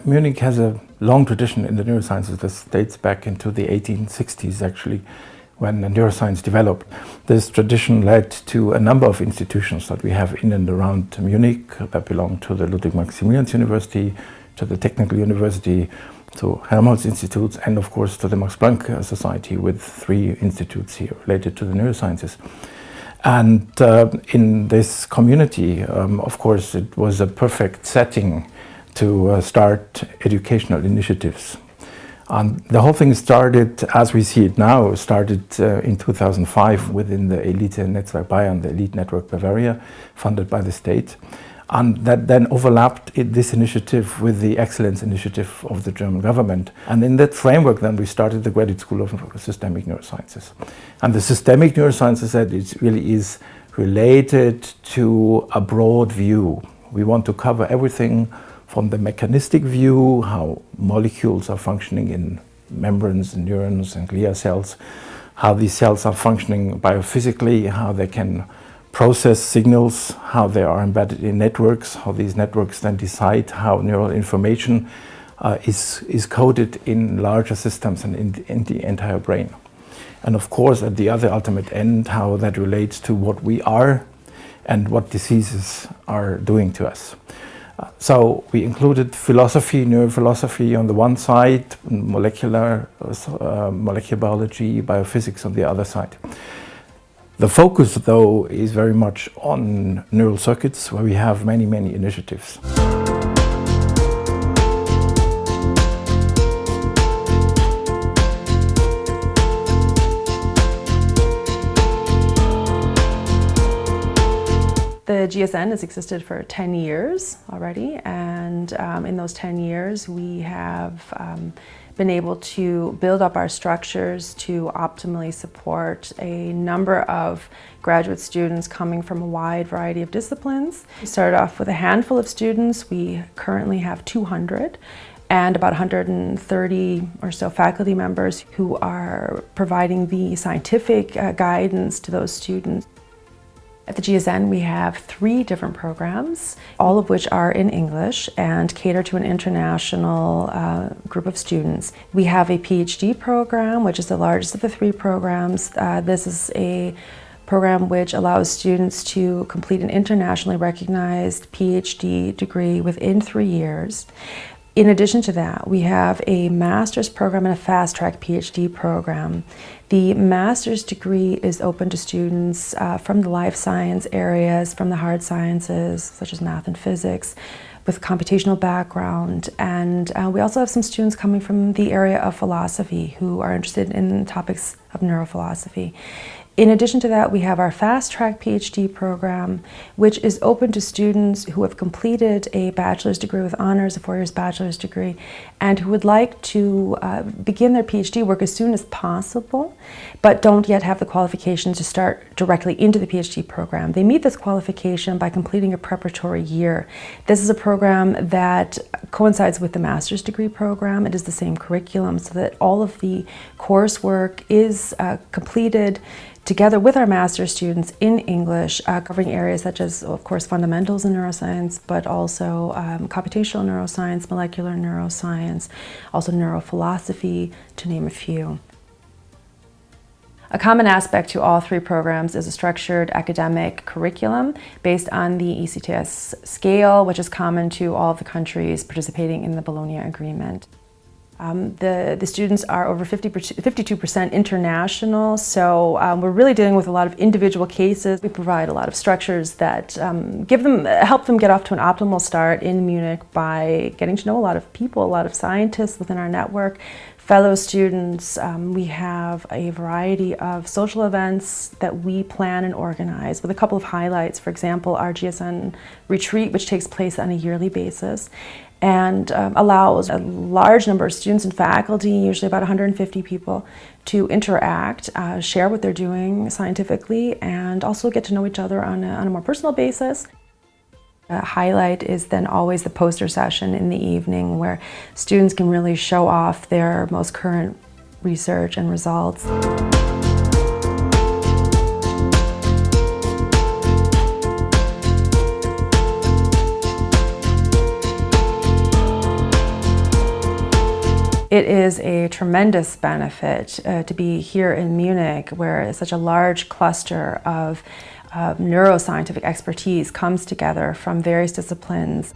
Munich has a long tradition in the neurosciences that dates back into the 1860s, actually, when neuroscience developed. This tradition led to a number of institutions that we have in and around Munich that belong to the Ludwig-Maximilians University, to the Technical University, to Helmholtz Institutes, and of course to the Max Planck Society, with 3 institutes here related to the neurosciences. And in this community, of course, it was a perfect setting to start educational initiatives. And the whole thing started, as we see it now, started in 2005 within the Elite Netzwerk Bayern, the Elite Network Bavaria, funded by the state. And that then overlapped this initiative with the Excellence Initiative of the German government. And in that framework, then we started the Graduate School of Systemic Neurosciences. And the systemic neurosciences, that it really is related to a broad view. We want to cover everything from the mechanistic view, how molecules are functioning in membranes and neurons and glia cells, how these cells are functioning biophysically, how they can process signals, how they are embedded in networks, how these networks then decide how neural information is coded in larger systems and in the entire brain. And of course, at the other ultimate end, how that relates to what we are and what diseases are doing to us. So we included philosophy, neurophilosophy on the one side, molecular biology, biophysics on the other side. The focus, though, is very much on neural circuits, where we have many, many initiatives. The GSN has existed for 10 years already, and in those 10 years we have been able to build up our structures to optimally support a number of graduate students coming from a wide variety of disciplines. We started off with a handful of students. We currently have 200 and about 130 or so faculty members who are providing the scientific guidance to those students. At the GSN, we have 3 different programs, all of which are in English and cater to an international group of students. We have a PhD program, which is the largest of the 3 programs. This is a program which allows students to complete an internationally recognized PhD degree within 3 years. In addition to that, we have a master's program and a fast-track PhD program. The master's degree is open to students from the life science areas, from the hard sciences, such as math and physics, with computational background. And we also have some students coming from the area of philosophy who are interested in topics of neurophilosophy. In addition to that, we have our fast-track PhD program, which is open to students who have completed a bachelor's degree with honors, a 4-year bachelor's degree, and who would like to begin their PhD work as soon as possible, but don't yet have the qualifications to start directly into the PhD program. They meet this qualification by completing a preparatory year. This is a program that coincides with the master's degree program. It is the same curriculum, so that all of the coursework is completed together with our master's students in English, covering areas such as, of course, fundamentals in neuroscience, but also computational neuroscience, molecular neuroscience, also neurophilosophy, to name a few. A common aspect to all 3 programs is a structured academic curriculum based on the ECTS scale, which is common to all of the countries participating in the Bologna Agreement. The students are over 52% international, so we're really dealing with a lot of individual cases. We provide a lot of structures that help them get off to an optimal start in Munich by getting to know a lot of people, a lot of scientists within our network, fellow students. We have a variety of social events that we plan and organize with a couple of highlights. For example, our GSN retreat, which takes place on a yearly basis, and allows a large number of students and faculty, usually about 150 people, to interact, share what they're doing scientifically, and also get to know each other on a more personal basis. A highlight is then always the poster session in the evening, where students can really show off their most current research and results. It is a tremendous benefit to be here in Munich, where such a large cluster of neuroscientific expertise comes together from various disciplines.